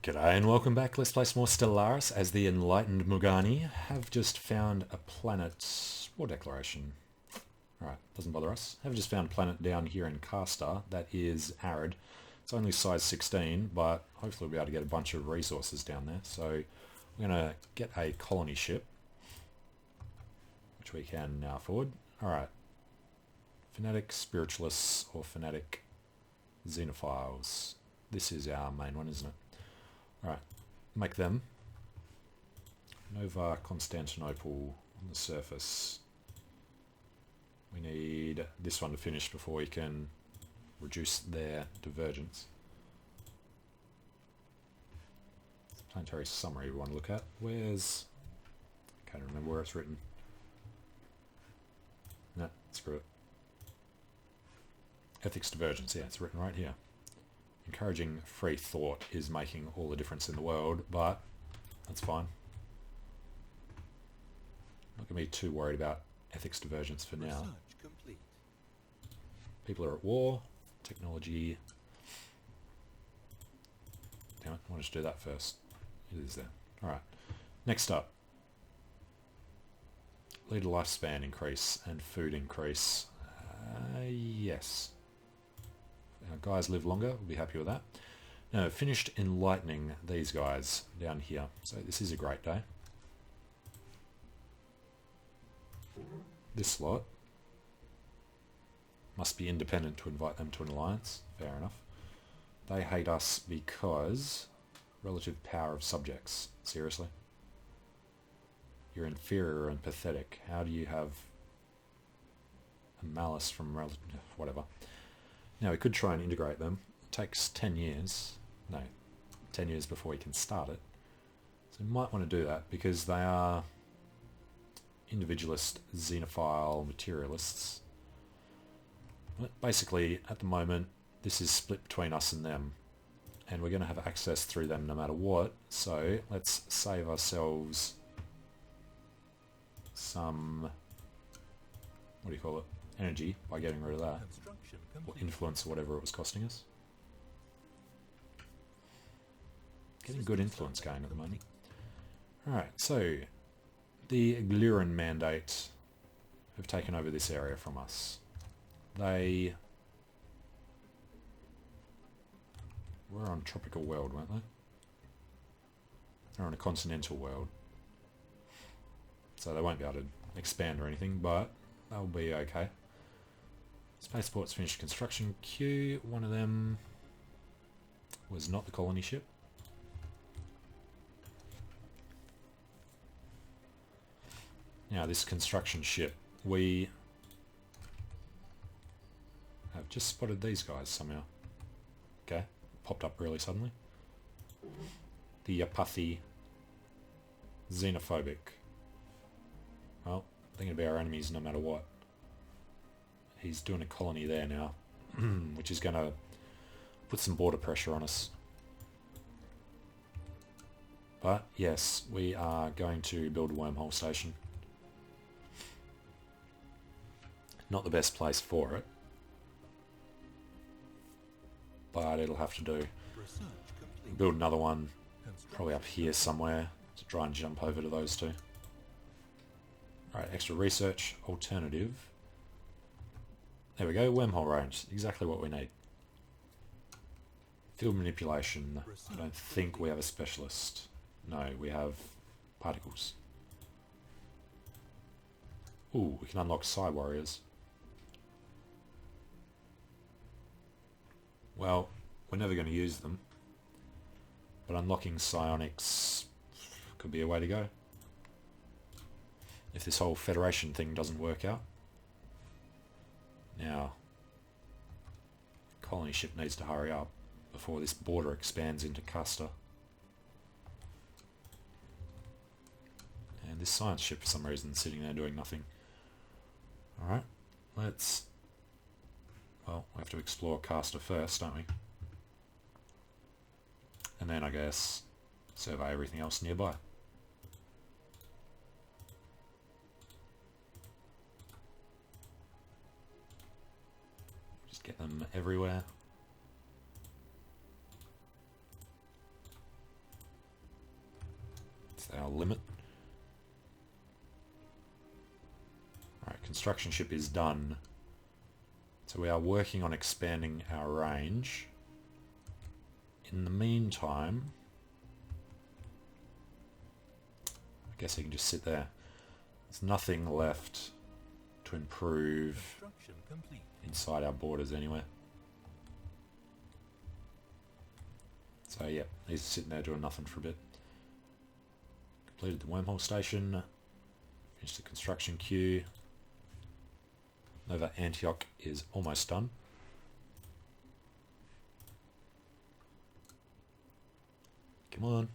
G'day and welcome back. Let's play some more Stellaris as the Enlightened Mugani have just found a planet... War declaration. Alright, doesn't bother us. Have just found a planet down here in Castor that is arid. It's only size 16, but hopefully we'll be able to get a bunch of resources down there. So we're going to get a colony ship, which we can now afford. Alright. Fanatic Spiritualists or Fanatic Xenophiles. This is our main one, isn't it? Alright, make them. Nova Constantinople on the surface. We need this one to finish before we can reduce their divergence. Planetary summary we want to look at. Where's... I can't remember where it's written. Nah, screw it. Ethics divergence, yeah, it's written right here. Encouraging free thought is making all the difference in the world, but that's fine. Not going to be too worried about ethics divergence for now. People are at war. Technology. Damn it, I wanted to do that first. It is there. Alright. Next up. Leader lifespan increase and food increase. Yes. Our guys live longer, we'll be happy with that. Now, finished enlightening these guys down here. So this is a great day. This lot must be independent to invite them to an alliance. Fair enough. They hate us because relative power of subjects. Seriously? You're inferior and pathetic. How do you have a malice from relative... whatever. Now we could try and integrate them. It takes 10 years. No, 10 years before we can start it. So we might want to do that because they are individualist, xenophile materialists. But basically, at the moment, this is split between us and them. And we're going to have access through them no matter what. So let's save ourselves some... what do you call it? Energy by getting rid of that. Or influence or whatever it was costing us. Getting good influence going at the moment. Alright, so the Glurin Mandate have taken over this area from us. They were on tropical world, weren't they? They're on a continental world. So they won't be able to expand or anything, but they'll be okay. Spaceport's finished construction queue. One of them was not the colony ship. Now this construction ship, we have just spotted these guys somehow. Okay, popped up really suddenly. The Yapathi xenophobic. Well, they're going to be our enemies no matter what. He's doing a colony there now, which is going to put some border pressure on us. But yes, we are going to build a wormhole station. Not the best place for it, but it'll have to do. Build another one, probably up here somewhere, to try and jump over to those two. Alright, extra research, alternative. There we go, wormhole range, exactly what we need. Field manipulation, I don't think we have a specialist. No, we have particles. Ooh, we can unlock Psi Warriors. Well, we're never going to use them. But unlocking psionics could be a way to go. If this whole Federation thing doesn't work out. Now, colony ship needs to hurry up before this border expands into Castor. And this science ship for some reason is sitting there doing nothing. Alright, let's... well, we have to explore Castor first, don't we? And then I guess survey everything else nearby. Get them everywhere. our limit. Alright, construction ship is done. So we are working on expanding our range. In the meantime, I guess he can just sit there. There's nothing left to improve inside our borders anywhere. So yeah, he's sitting there doing nothing for a bit. Completed the wormhole station. Finished the construction queue. Nova Antioch is almost done. Come on.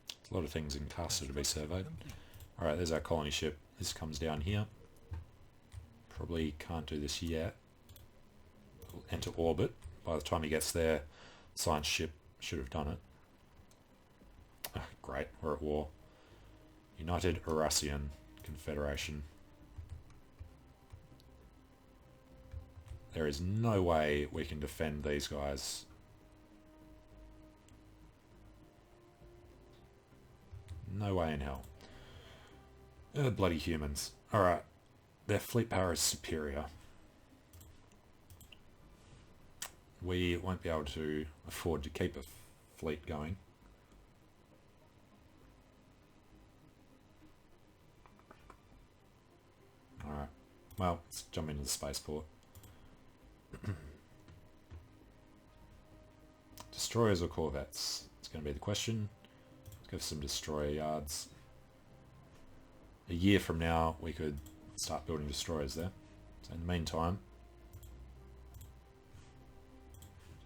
There's a lot of things in Castor to be surveyed. Alright, there's our colony ship. This comes down here. Probably can't do this yet. We'll enter orbit. By the time he gets there, science ship should have done it. Oh, great, we're at war. United Eurasian Confederation. There is no way we can defend these guys. No way in hell. Bloody humans. Alright. Their fleet power is superior. We won't be able to afford to keep a fleet going. Alright. Well, let's jump into the spaceport. Destroyers or corvettes? It's going to be the question. Let's go for some destroyer yards. A year from now, we could start building destroyers there. So in the meantime,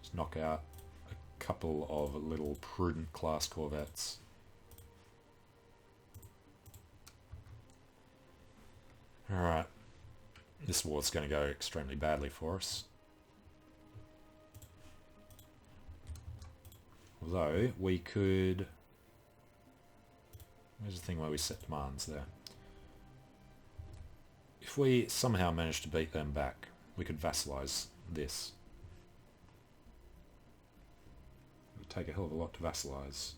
just knock out a couple of little prudent class corvettes. Alright. This war's going to go extremely badly for us. Although, we could... Where's the thing where we set demands there? If we somehow manage to beat them back, we could vassalize this. It would take a hell of a lot to vassalize.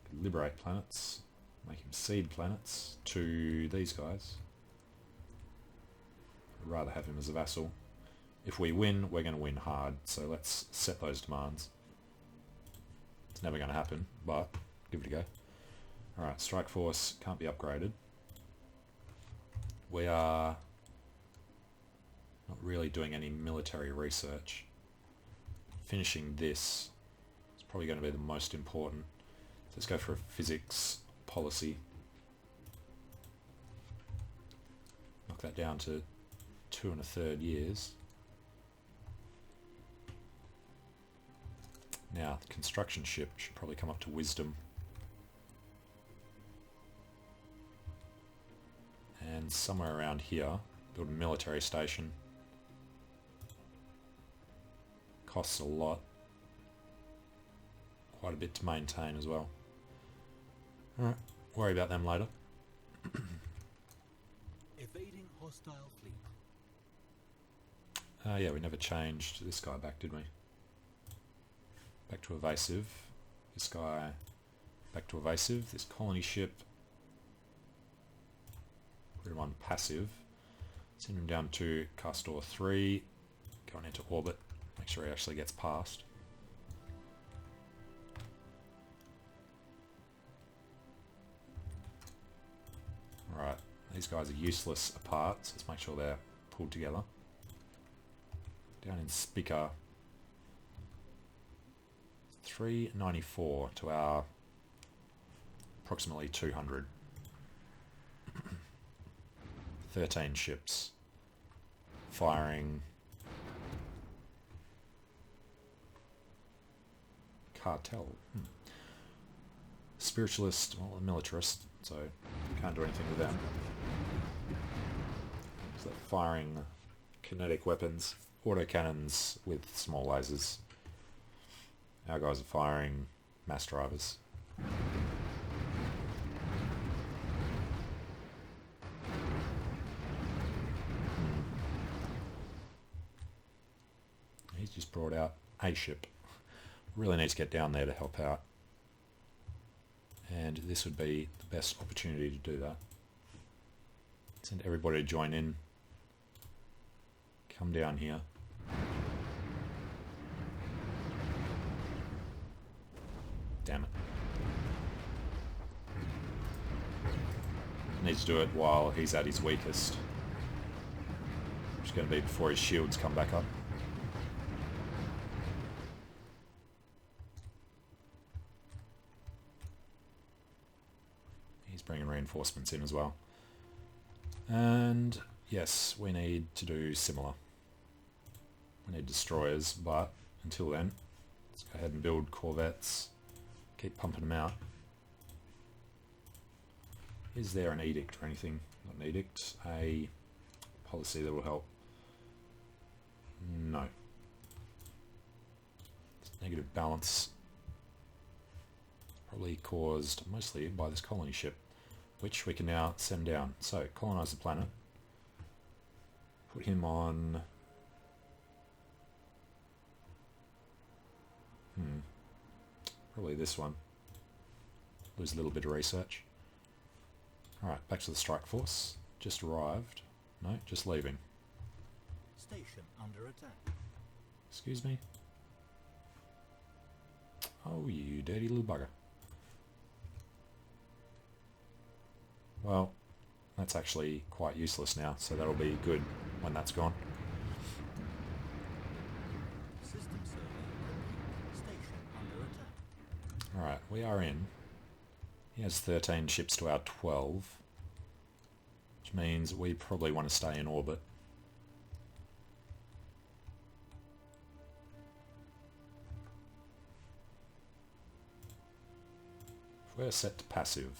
Could liberate planets, make him cede planets to these guys. I'd rather have him as a vassal. If we win, we're going to win hard, so let's set those demands. It's never going to happen, but give it a go. Alright, strike force can't be upgraded. We are not really doing any military research. Finishing this is probably going to be the most important. So let's go for a physics policy. Knock that down to 2 1/3 years. Now, the construction ship should probably come up to wisdom. And somewhere around here, build a military station. Costs a lot. Quite a bit to maintain as well. Alright, worry about them later. Evading hostile fleet. Yeah, we never changed this guy back, did we? Back to evasive. This guy back to evasive. This colony ship. Put him on passive. Send him down to Castor 3. Going into orbit. Make sure he actually gets past. Alright, these guys are useless apart, so let's make sure they're pulled together. Down in Spica. 394 to our approximately 200. 13 ships firing cartel. Spiritualist, well, a militarist, so can't do anything with them. So they're firing kinetic weapons, autocannons with small lasers. Our guys are firing mass drivers. He's just brought out a ship. really need to get down there to help out. And this would be the best opportunity to do that. Send everybody to join in. Come down here. Damn it. Needs to do it while he's at his weakest. Which is going to be before his shields come back up. He's bringing reinforcements in as well. And yes, we need to do similar. We need destroyers, but until then, let's go ahead and build corvettes. Keep pumping them out. Is there an edict or anything? Not an edict, a policy that will help. No. It's negative balance. Probably caused mostly by this colony ship, which we can now send down. So, colonize the planet. Put him on... probably this one. Lose a little bit of research. Alright, back to the strike force. Just arrived. No, just leaving. Station under attack. Excuse me? Oh, you dirty little bugger. Well, that's actually quite useless now, so that'll be good when that's gone. System survey. Station under attack. Alright, we are in. He has 13 ships to our 12, which means we probably want to stay in orbit. If we're set to passive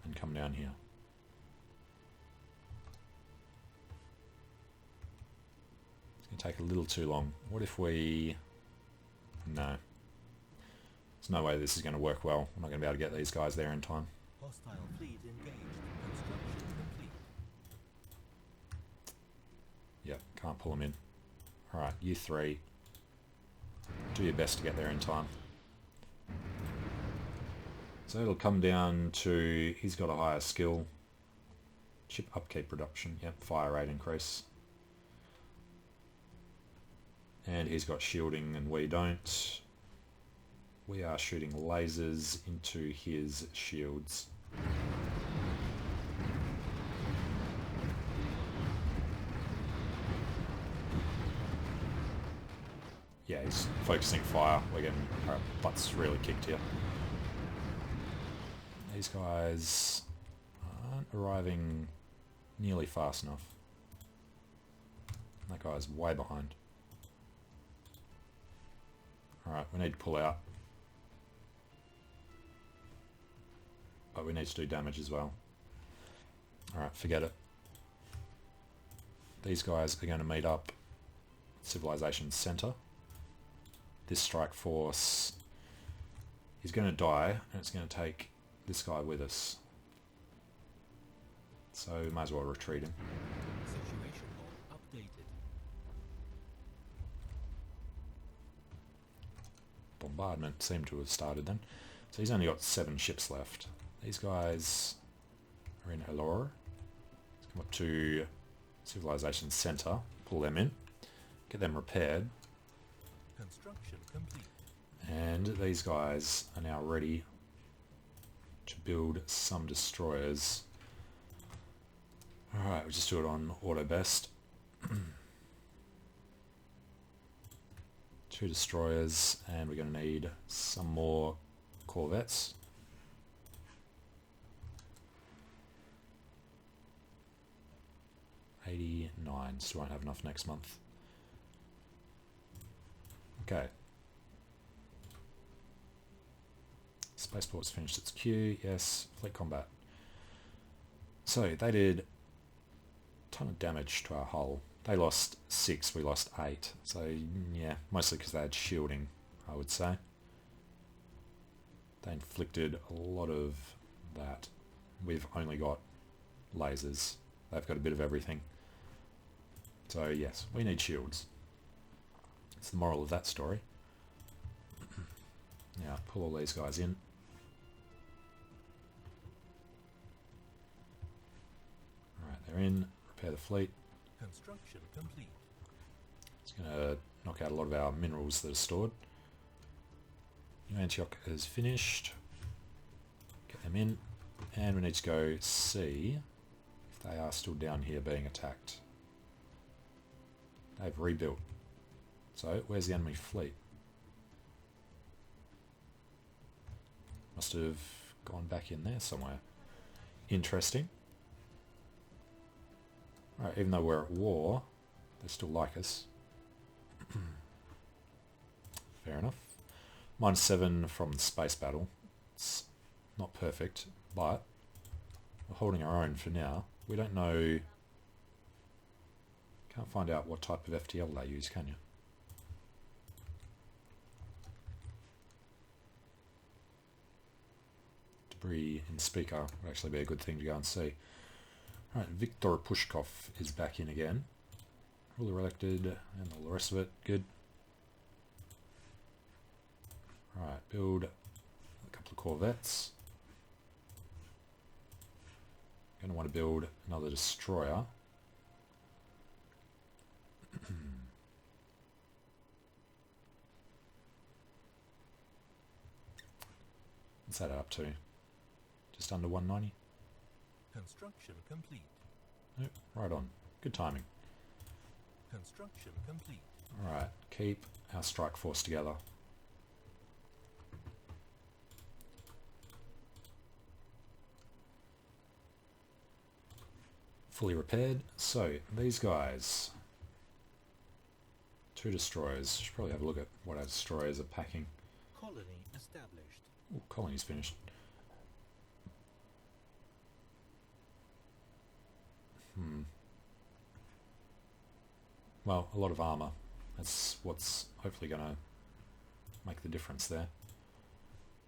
and come down here. It's going to take a little too long. What if we... No. There's no way this is going to work well. I'm not going to be able to get these guys there in time. Hostile fleet engaged. Construction complete. Yep, can't pull them in. Alright, you three. Do your best to get there in time. So it'll come down to, he's got a higher skill. Ship upkeep reduction, yep, fire rate increase. And he's got shielding and we don't. We are shooting lasers into his shields. Yeah, he's focusing fire. We're getting our butts really kicked here. These guys aren't arriving nearly fast enough. That guy's way behind. Alright, we need to pull out. But we need to do damage as well. Alright, forget it. These guys are going to meet up at Civilization Center. This strike force is going to die, and it's going to take this guy with us. So we might as well retreat him. Situation log updated. Bombardment seemed to have started then. So he's only got 7 ships left. These guys are in Elora. Let's come up to Civilization Center, pull them in, get them repaired. Construction complete. And these guys are now ready to build some destroyers. Alright, we'll just do it on auto best. 2 destroyers, and we're going to need some more corvettes. $89, still won't have enough next month. Okay. Spaceport's finished its queue, yes. Fleet combat. So, they did a ton of damage to our hull. They lost 6, we lost 8. So, yeah, mostly because they had shielding, I would say. They inflicted a lot of that. We've only got lasers. They've got a bit of everything. So, yes, we need shields. It's the moral of that story. Now pull all these guys in. Alright, they're in. Repair the fleet. Construction complete. It's going to knock out a lot of our minerals that are stored. New Antioch is finished. Get them in. And we need to go see if they are still down here being attacked. They've rebuilt. So, where's the enemy fleet? Must have gone back in there somewhere. Interesting. Alright, even though we're at war, they still like us. Fair enough. -7 from the space battle. It's not perfect, but we're holding our own for now. We don't know... Can't find out what type of FTL they use, can you? Debris in speaker would actually be a good thing to go and see. Alright, Viktor Pushkov is back in again. Ruler elected and all the rest of it. Good. Alright, build a couple of corvettes. Going to want to build another destroyer. What's that up to? Just under 190? Construction complete. Nope, right on. Good timing. Construction complete. Alright, keep our strike force together. Fully repaired. So, these guys. 2 destroyers. Should probably have a look at what our destroyers are packing. Colony established. Ooh, colony's finished. Well, a lot of armour. That's what's hopefully going to make the difference there.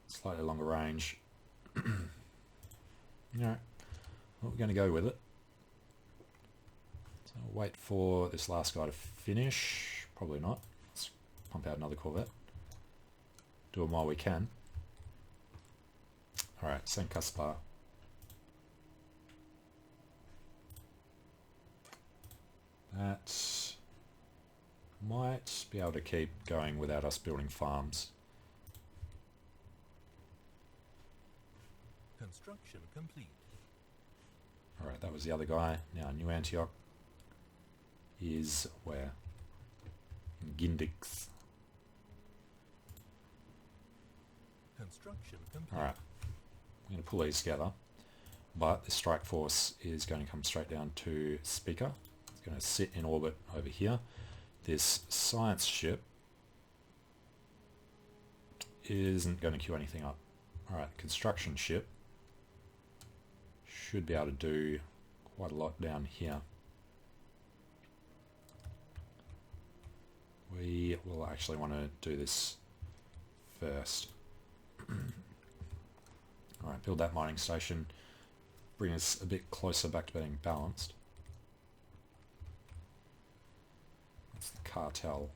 Slightly longer range. Alright, well, we're going to go with it. So I'll wait for this last guy to finish. Probably not. Let's pump out another corvette. Do them while we can. Alright, St. Caspar. That might be able to keep going without us building farms. Construction complete. Alright, that was the other guy. Now, New Antioch is where? Gindix. Construction complete. Alright, I'm going to pull these together. But the strike force is going to come straight down to Speaker. It's going to sit in orbit over here. This science ship isn't going to queue anything up. Alright, construction ship should be able to do quite a lot down here. We will actually want to do this first. Alright, build that mining station. Bring us a bit closer back to being balanced. That's the cartel.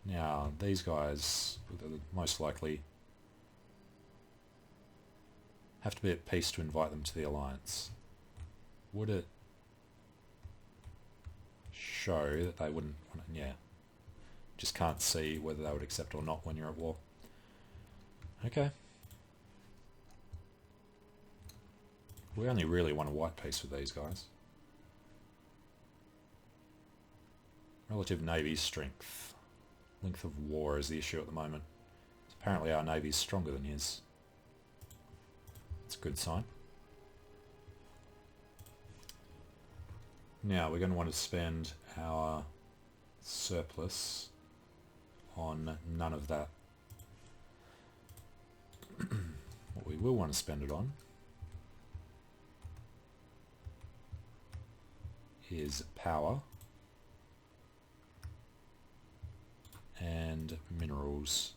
Now, these guys will most likely have to be at peace to invite them to the alliance. Would it show that they wouldn't want it? Yeah. Just can't see whether they would accept or not when you're at war. Okay. We only really want a white peace with these guys. Relative navy strength. Length of war is the issue at the moment. Apparently our navy is stronger than his. That's a good sign. Now we're going to want to spend our surplus on none of that. What we will want to spend it on is power and minerals.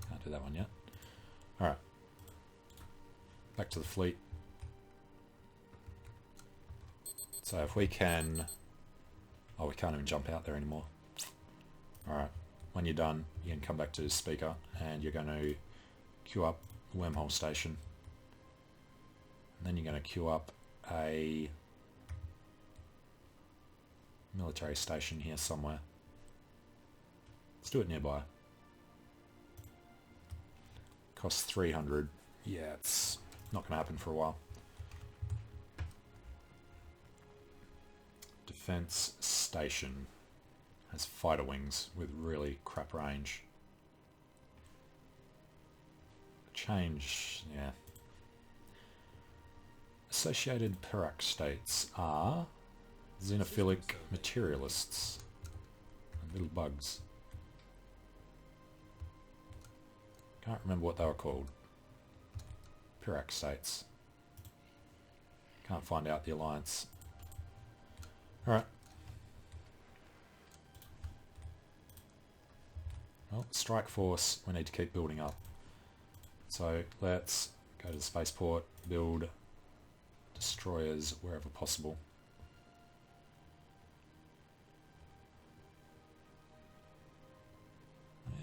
Can't do that one yet. Alright. Back to the fleet. So if we can... Oh, we can't even jump out there anymore. Alright, when you're done, you can come back to the speaker and you're going to queue up the wormhole station. And then you're going to queue up a military station here somewhere. Let's do it nearby. Costs 300. Yeah, it's not going to happen for a while. Defense station. Has fighter wings with really crap range. Change, yeah. Associated Perak states are xenophilic materialists and little bugs. Can't remember what they were called. Perak states. Can't find out the alliance. Alright. Well, strike force, we need to keep building up. So let's go to the spaceport, build destroyers wherever possible.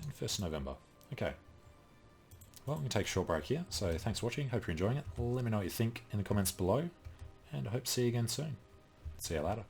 And 1st November. Okay. Well, I'm going to take a short break here, so thanks for watching, hope you're enjoying it. Let me know what you think in the comments below, and I hope to see you again soon. See you later.